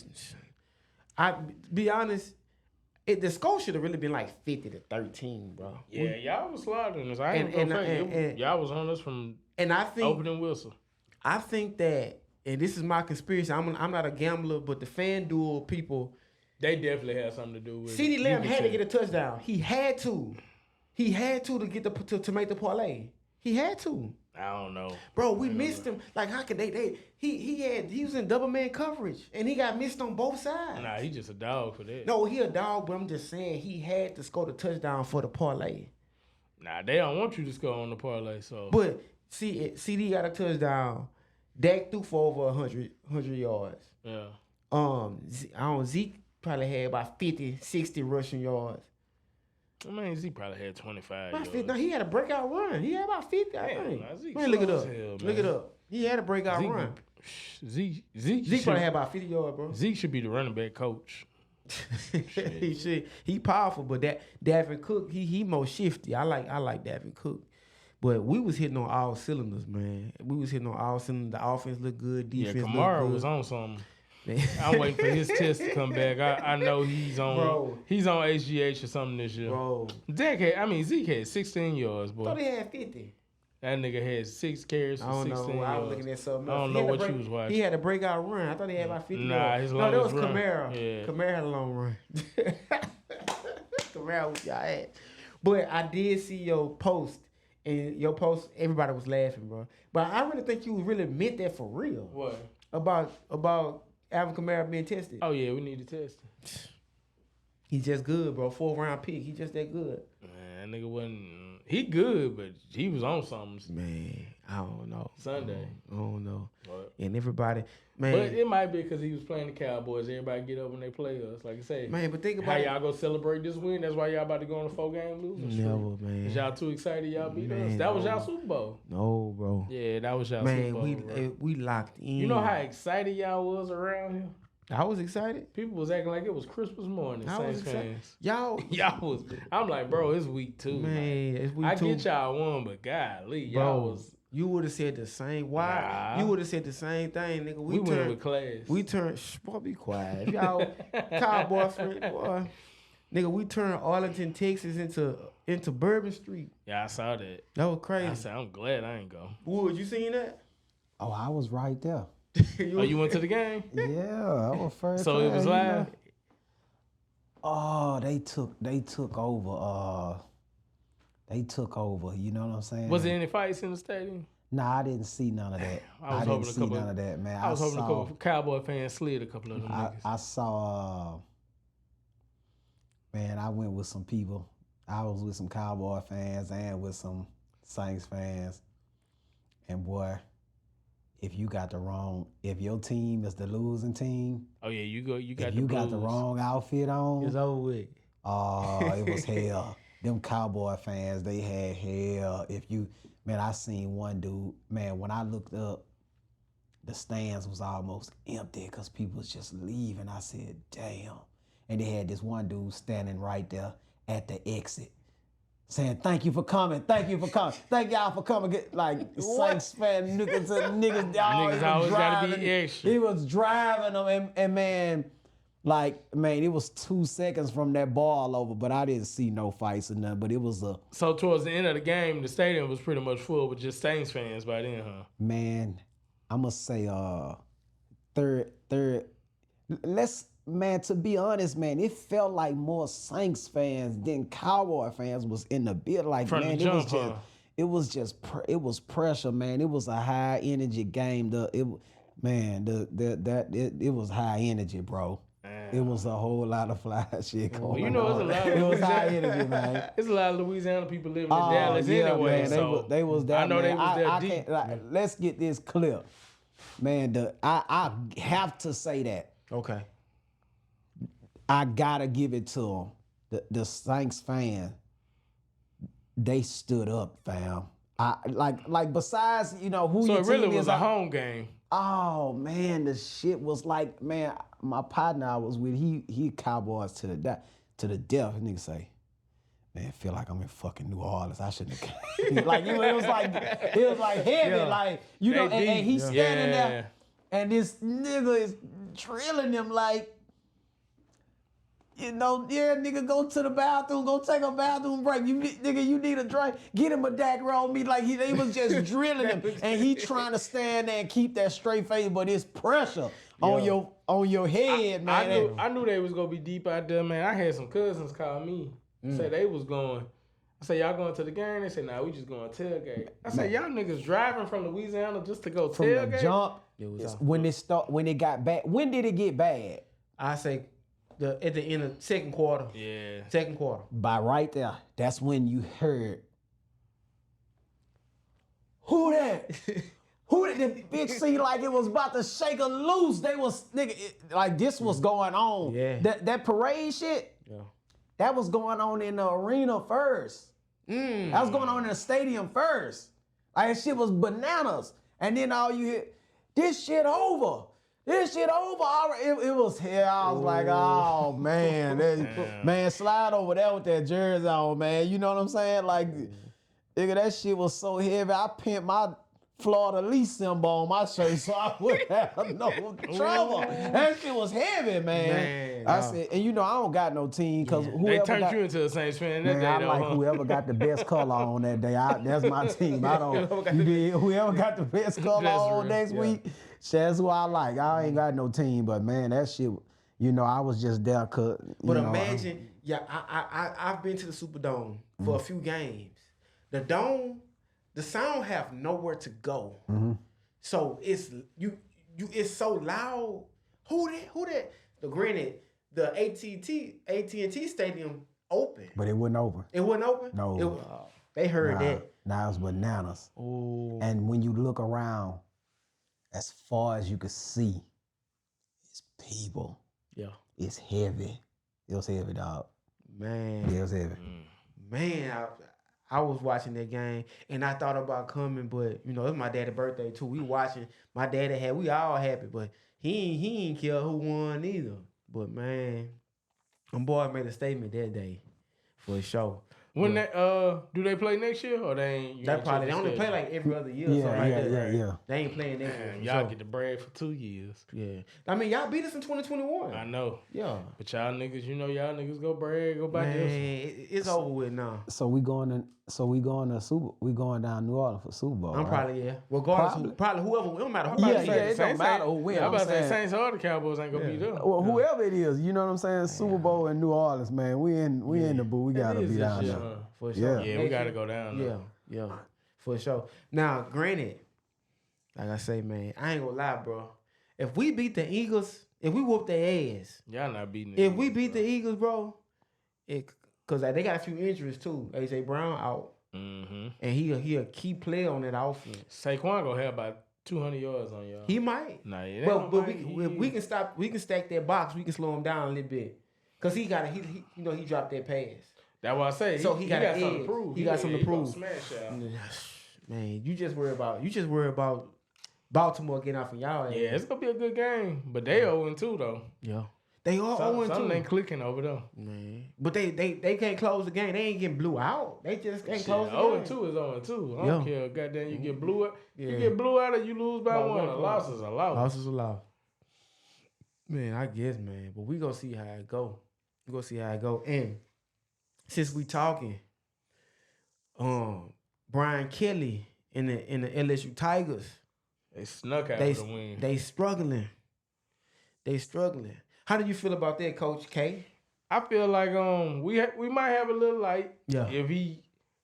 I be honest, the score should have really been like 50-13, bro. Yeah, y'all was slaughtering us. I ain't And- gonna and- fake it. and- Y'all was on us from And I think opening whistle. that, and this is my conspiracy. I'm not a gambler, but the FanDuel people, They definitely had something to do with CeeDee it. Lamb You had to could get a touchdown. He had to. He had to get to make the parlay. He had to. I don't know, Bro, we missed him. Like, how could he was in double man coverage and he got missed on both sides. Nah, he just a dog for that. No, he a dog, but I'm just saying he had to score the touchdown for the parlay. Nah, they don't want you to score on the parlay, so. But CD got a touchdown. Dak threw for over 100 yards. Yeah. Zeke probably had about 50, 60 rushing yards. I mean, Zeke probably had 25 yards. No, he had a breakout run. He had about 50, I think. Zeke Look it slow up. as hell, Look it up. He had a breakout run. Zeke probably had about 50 yards, bro. Zeke should be the running back coach. He powerful, but that Dalvin Cook, he more shifty. I like Dalvin Cook. But we was hitting on all cylinders, man. We was hitting on all cylinders. The offense looked good. Defense looked good. Kamara was on something. I'm waiting for his test to come back. I know he's on HGH or something this year. Bro. Zeke had 16 yards, boy. I thought he had 50. That nigga had 6 carries for 16 yards. I was looking at something I else. don't know what you was watching. He had a breakout run. I thought he had about 50 Nah, yards. his that was longest run. Kamara. Yeah. Kamara had a long run. Kamara was y'all at. But I did see your post. And your post, everybody was laughing, bro. But I really think you really meant that for real. What? About Alvin Kamara being tested. Oh, yeah, we need to test him. He's just good, bro. 4th round pick. He just that good. Man, that nigga wasn't. He good, but he was on something. Man, I don't know. Sunday. I don't know. What? And everybody, man. But it might be because he was playing the Cowboys. Everybody get up when they play us. Like I say, man, but think how about y'all go celebrate this win. That's why y'all about to go on a 4-game losing streak. Never, man. Is y'all too excited y'all beat us? Man, That was no. y'all Super Bowl. No, bro. Yeah, that was y'all Super Bowl. Man, we locked in. You know how excited y'all was around here? I was excited. People was acting like it was Christmas morning. I was Saints excited. fans. Y'all was. I'm like, bro, it's week 2. Man, it's week 2. I get y'all won, but golly, y'all was. You would have said the same. Why? Nah. You would have said the same thing, nigga. We went with class. We turned. Boy, be quiet. If y'all Cowboy fan, boy. Nigga, we turned Arlington, Texas into Bourbon Street. Yeah, I saw that. That was crazy. I said, I'm glad I ain't go. Wood, you seen that? Oh, I was right there. You went to the game? Yeah, I was first. So it was live? Oh, they took over. They took over. You know what I'm saying? Was there any fights in the stadium? Nah, I didn't see none of that. I didn't see none of that, man. I was hoping a couple of Cowboy fans slid a couple of them niggas. I saw. Man, I went with some people. I was with some Cowboy fans and with some Saints fans. And boy, if your team is the losing team. Oh yeah, you got the wrong outfit on. It's over with. Oh, it was hell. Them Cowboy fans, they had hell. I seen one dude, man, when I looked up, the stands was almost empty because people was just leaving. I said, damn. And they had this one dude standing right there at the exit saying, thank you for coming. Thank you for coming. Thank y'all for coming. Like, Saints fan niggas, niggas always gotta be extra. He was driving them and man, it was 2 seconds from that ball over, but I didn't see no fights or nothing, but it was a... So towards the end of the game, the stadium was pretty much full with just Saints fans by then, huh? Man, I must say third, man, to be honest, man, it felt like more Saints fans than Cowboy fans was in the building. Like, from man, the jump, it was pressure, man. It was a high energy game. It was high energy, bro. It was a whole lot of fly shit going on. You know, it's a lot of it was high energy, man. It's a lot of Louisiana people living in Dallas anyway. Man, so they was there. I know man. they was there deep. Let's get this clip, man. I have to say that. Okay. I gotta give it to them. The Saints fan, they stood up, fam. Like besides, who so your it really team was is, a home game. Oh man, the shit was like, man, my partner I was with, he Cowboys to the death. Nigga say, man, feel like I'm in fucking New Orleans. I shouldn't have came. Like it was like heavy, like and he's standing there, and this nigga is drilling him like, You know, yeah, nigga, go to the bathroom, go take a bathroom break. Nigga, you need a drink. Get him a Dak roll me like they was just drilling him, and he trying to stand there and keep that straight face, but it's pressure on your head, man. I knew they was gonna be deep out there, man. I had some cousins call me, say they was going. I said, y'all going to the game? They said, nah, we just going tailgate. I said, y'all niggas driving from Louisiana just to go From tailgate? the jump, when it got bad. When did it get bad? I say at the end of second quarter. Yeah. Second quarter. By right there, that's when you heard, who that? Who did the bitch see like it was about to shake her loose? They was, nigga, like this was going on. Yeah. That parade shit, Yeah. that was going on in the arena first. That was going on in the stadium first. Like that shit was bananas. And then all you hear, this shit over. This shit over. It was here. I was like, oh man, man, slide over there with that jersey on, man. You know what I'm saying? Like, nigga, that shit was so heavy. I pinned my Florida Lee symbol on my shirt so I wouldn't have no trouble. That shit was heavy, man. I said, and you know, I don't got no team because whoever They turned got, you into a Saints fan that man, day, I though. like whoever got the best color on that day. That's my team. I don't. You did whoever got the best color That's on real, next week. That's who I like. I ain't got no team, but man, that shit. You know, I was just there. But imagine, I've been to the Superdome for a few games. The dome, the sound have nowhere to go. So it's it's so loud. Who that? Granted, the AT&T Stadium open. But it wasn't over. It wasn't open? No. They heard that. Now it was bananas. Oh. And when you look around, as far as you could see, it's people. Yeah. It's heavy. It was heavy, dog. Man. Yeah, it was heavy. Man, I was watching that game and I thought about coming, but you know, it was my daddy's birthday too. We watching. My daddy we all happy, but he ain't care who won either. But man, them boy made a statement that day for sure. When do they play next year or they ain't? They only play like every other year. Or something like that. Yeah. They ain't playing next year. Y'all get the bread for 2 years. Yeah. I mean, y'all beat us in 2021. I know. Yeah. But y'all niggas go bread, go buy Man, this. it's over with now. So we going down New Orleans for Super Bowl. I'm right? probably Regardless, probably whoever. It don't matter who. It don't matter who wins. I'm about to say Saints or the Cowboys ain't gonna beat them. Well, whoever it is, you know what I'm saying? Super Bowl in New Orleans, man. We in the booth. We gotta be down there. For sure. Yeah, we gotta go down there. Yeah, for sure. Now, granted, like I say, man, I ain't gonna lie, bro. If we beat the Eagles, if we whoop their ass, y'all not beating If we beat the Eagles, bro, because they got a few injuries too. A.J. Brown out. And he a key player on that offense. Saquon gonna have about 200 yards on y'all. He might. Nah, but we can stop. We can stack that box. We can slow him down a little bit. Cause he dropped that pass. That's what I say. So he got something to prove. He got something to prove. Smash y'all. Man, you just worry about Baltimore getting off of y'all. Yeah, it's gonna be a good game. But they 0-2 though. Yeah. They are 0-2. Something ain't clicking over there. Man. But they can't close the game. They ain't getting blew out. They just can't close the game. 0-2 is 0-2. I don't care. Goddamn, you get blew out. Yeah. You get blew out or you lose by one. A loss is a loss. Loss is a loss. Man, I guess, man. But we gonna see how it go. And since we talking, Brian Kelly and the LSU Tigers, they snuck out with the win. They struggling. How do you feel about that, Coach K? I feel like we might have a little light if he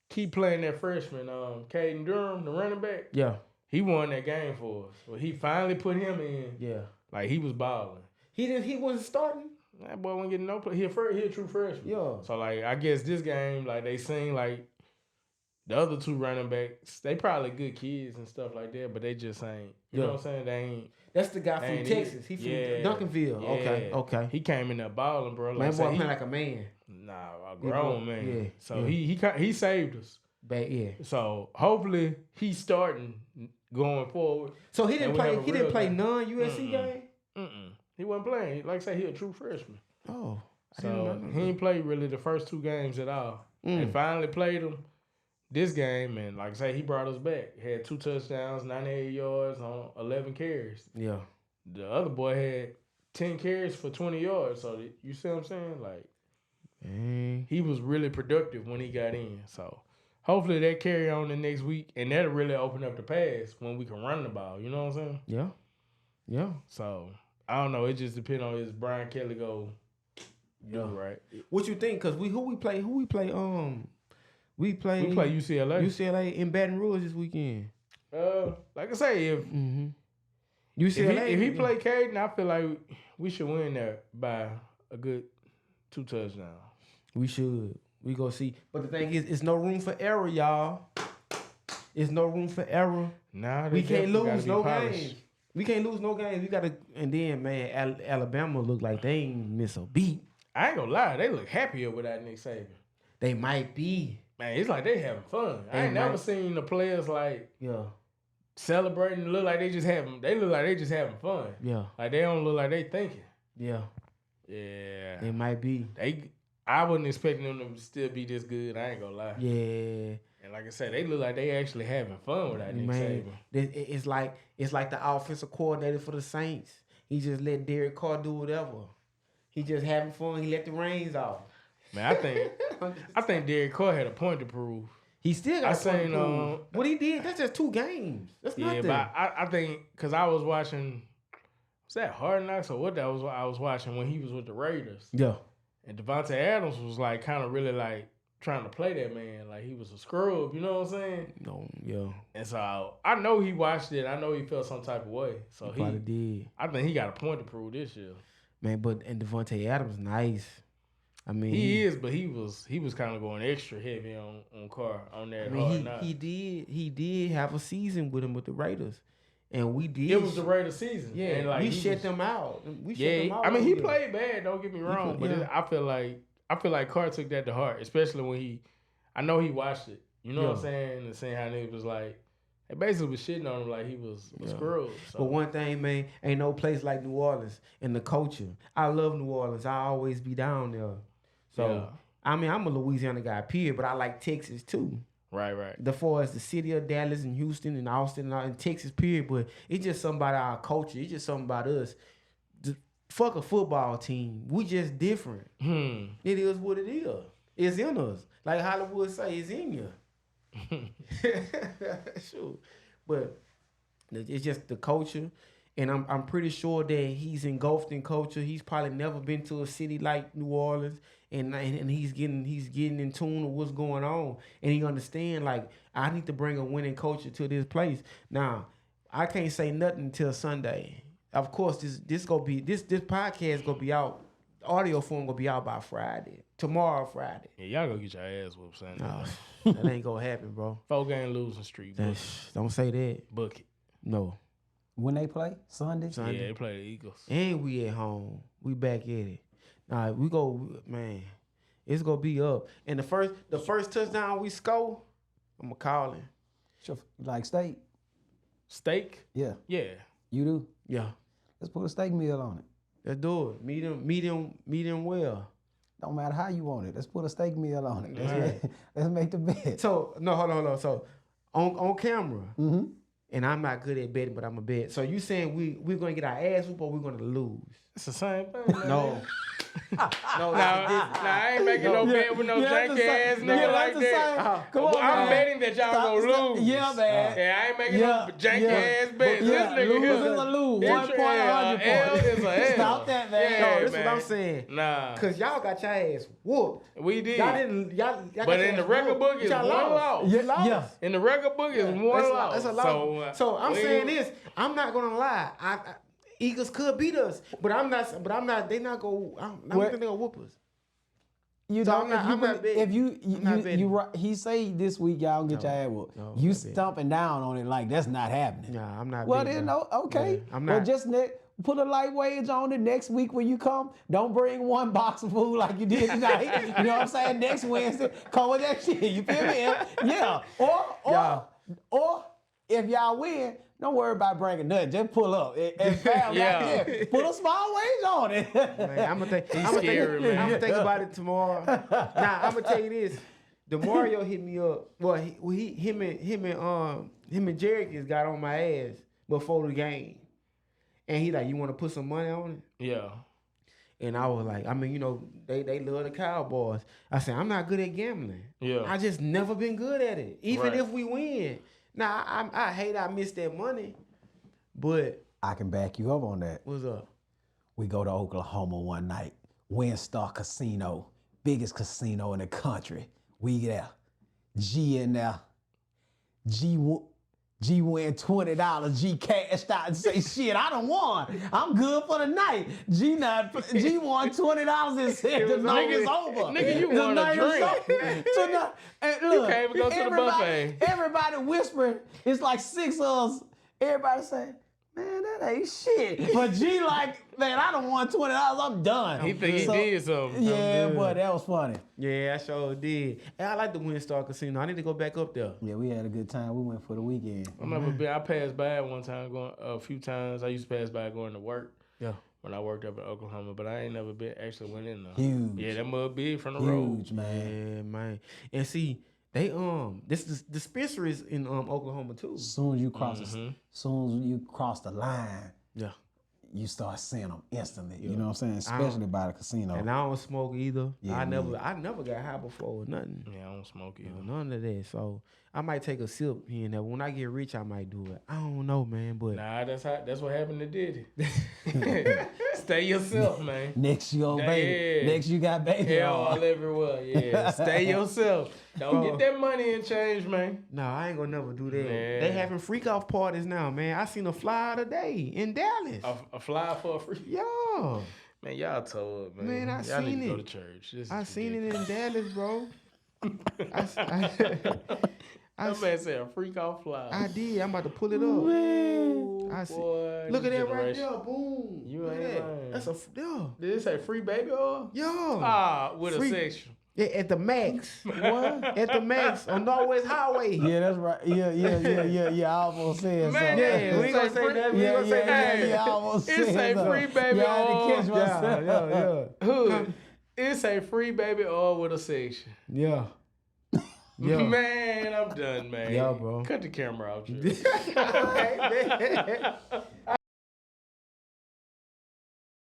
keep playing that freshman Caden Durham, the running back. Yeah, he won that game for us. Well, he finally put him in. Yeah, like he was balling. He wasn't starting. That boy wasn't getting no play. He a true freshman. Yeah. So like I guess this game like they seen like the other two running backs, they probably good kids and stuff like that, but they just ain't. You know what I'm saying? They ain't. That's the guy from Texas. He from Duncanville. Yeah. Okay. He came in there balling, bro. Man, boy playing like a man. Nah, a grown man. Yeah. So he saved us. So hopefully he's starting going forward. So he didn't play. He didn't play non-USC game. He wasn't playing. Like I say, he a true freshman. Oh. So he didn't play really the first two games at all. They finally played him this game, and like I say, he brought us back. He had 2 touchdowns, 98 yards on 11 carries. Yeah. The other boy had 10 carries for 20 yards. So you see what I'm saying? Like, Dang. he was really productive when he got in. So hopefully that carry on the next week, and that'll really open up the pass when we can run the ball. You know what I'm saying? Yeah. Yeah. So I don't know. It just depends on his Brian Kelly go. Yeah, right. What you think? Cause we play. We play UCLA. UCLA in Baton Rouge this weekend. Like I say, if UCLA, if he play Caden, I feel like we should win there by a good 2 touchdowns. We should. We go see. But the thing is, it's no room for error, y'all. It's no room for error. Nah, we can't lose no games. We can't lose no games. We gotta. And then, man, Alabama look like they ain't miss a beat. I ain't gonna lie, they look happier without Nick Saban. They might be. Man, it's like they having fun. I ain't never seen the players like celebrating. Look like they just having. They look like they just having fun. Yeah. Like they don't look like they thinking. Yeah. Yeah. They might be. I wasn't expecting them to still be this good. I ain't gonna lie. Yeah. And like I said, they look like they actually having fun without Nick Saban. It's like the offensive coordinator for the Saints. He just let Derek Carr do whatever. He just having fun. He let the reins off. Man, I think Derek Carr had a point to prove. He still got a point to prove. What he did, that's just 2 games. That's nothing. Yeah, but I think because I was watching, was that Hard Knocks or what I was watching when he was with the Raiders. Yeah. And Devontae Adams was like kind of really like trying to play that man like he was a scrub. You know what I'm saying? No, yeah. And so I know he watched it. I know he felt some type of way. So he probably did. I think he got a point to prove this year. Man, and Devontae Adams nice. I mean, he is, but he was kind of going extra heavy on Carr on that. I mean, he did have a season with him with the Raiders, and we did. It was the Raiders season. Yeah, and like we shut them out. I mean, he played bad. Don't get me wrong, but I feel like Carr took that to heart, especially when I know he watched it. You know what I'm saying, and saying how niggas was like. They basically was shitting on him like he was a screw. So. But one thing, man, ain't no place like New Orleans and the culture. I love New Orleans. I always be down there. So, I mean, I'm a Louisiana guy, period, but I like Texas too. Right. The far as the city of Dallas and Houston and Austin and Texas, period. But it's just something about our culture. It's just something about us. Fuck a football team. We just different. It is what it is. It's in us. Like Hollywood say, it's in you. Sure, but it's just the culture, and I'm pretty sure that he's engulfed in culture. He's probably never been to a city like New Orleans, and he's getting in tune with what's going on, and he understand like I need to bring a winning culture to this place. Now, I can't say nothing until Sunday. Of course, this podcast gonna be out. The audio form gonna be out by Friday. Tomorrow, Friday. Yeah, y'all gonna get your ass whooped Sunday. No, that ain't gonna happen, bro. 4-game losing streak. Don't say that. Book it. No. When they play? Sunday? Yeah, they play the Eagles. And we at home. We back at it. Nah, we go, man. It's gonna be up. And the first touchdown we score, I'm gonna call him. Sure. You like steak? Steak? Yeah. Yeah. You do? Yeah. Let's put a steak meal on it. Let's do it. Medium well. Don't matter how you want it. Let's put a steak meal on it. Let's make the bet. So no, hold on. So on camera, and I'm not good at betting, but I'm a bet. So you saying we're gonna get our ass whooped or we're gonna lose? It's the same thing. Man. No. No, I ain't making no bet with no janky ass nigga like that. Come on, I'm betting that y'all gonna lose. Yeah, man. Yeah, I ain't making no janky ass bets. This nigga lose here. is a lose. 1 point, 100 L points. is a L. Stop that, man. Yeah, no, this man. what I'm saying. Nah. Cause y'all got your ass whooped. We did. Y'all didn't. Y'all but in the record book is one loss. Yeah. In the record book is one loss. That's a loss. So I'm saying this. I'm not gonna lie. Eagles could beat us, but I'm not. They not go. I'm think they gonna whoop us. You So know, I'm not betting. if you betting. right, he say this week y'all get your ass whooped. No, You I'm not stomping down on it like that's not happening. Nah, I'm not. Well betting, then, no, okay. Yeah, I'm Well, not. just put a light wage on it next week when you come. Don't bring 1 box of food like you did tonight. You know what I'm saying? Next Wednesday, come with that shit. You feel me? Yeah. Or if y'all win, don't worry about bringing nothing. Just pull up. And fam, put a small wage on it. Man, I'm gonna think about it tomorrow. Now I'm gonna tell you this: the Mario hit me up. Well, him and Jerick got on my ass before the game, And he like, you want to put some money on it? Yeah. And I was like, I mean, you know, they love the Cowboys. I said, I'm not good at gambling. Yeah. I just never been good at it, even Right. if we win. Now, I hate I missed that money, but I can back you up on that. what's up? We go to Oklahoma one night. WinStar Casino, biggest casino in the country. We there. G in there. G win $20. G cashed out and say, shit, I done won. I'm good for the night. G won $20 and said the night is over. Nigga, you The want night a is drink. over. Tonight, and look, can't even go to the buffet. Everybody whispering. It's like 6 of us. Everybody saying, man, that ain't shit. But G like, man, I done won $20. I'm done. He think he did something. Yeah, but that was funny. Yeah, I sure did. And I like the WinStar Casino. I need to go back up there. Yeah, we had a good time. We went for the weekend. I passed by it one time, a few times. I used to pass by going to work. Yeah. When I worked up in Oklahoma, but I ain't never actually went in there. Huge. Yeah, that mud big from the road. Huge, man. Yeah, man. And see, they this dispensaries in Oklahoma too. Soon as you cross the line, Yeah. you start seeing them instantly. You know what I'm saying? Especially by the casino. And I don't smoke either. Yeah, I never got high before or nothing. Yeah, I don't smoke either. None of that. So I might take a sip here and there. When I get rich, I might do it. I don't know, man. But Nah, that's what happened to Diddy. Stay yourself, man. Next you old baby. Yeah. Next you got baby. Yeah, on. all everywhere. Yeah, stay yourself. Don't get that money and change, man. no, I ain't gonna never do that. Man. They having freak off parties now, man. I seen a flyer today in Dallas. A fly for a free. Yeah. Man, y'all told, man. Man, I y'all need seen to go it. to church. This is I seen ridiculous. it in Dallas, bro. That man said a freak off fly. I did. I'm about to pull it up. Ooh, I see. boy, Look at this that right generation. there. Boom. You Look at ain't that. lying. That's a yeah. Did it say free baby oil? Yo. Ah, with Free- a section. Yeah, at the max. What? At the max on Northwest Highway. Yeah, that's right. Yeah. I almost said Man, something. Yeah, we ain't gonna say that. We ain't gonna say that. I almost It said say something. free baby Yeah, I had to oil. catch myself. Yeah. Hood. It say free baby oil with a section. Yeah. Yeah. Man, I'm done, man. Yeah, bro. Cut the camera out, you. All right, man.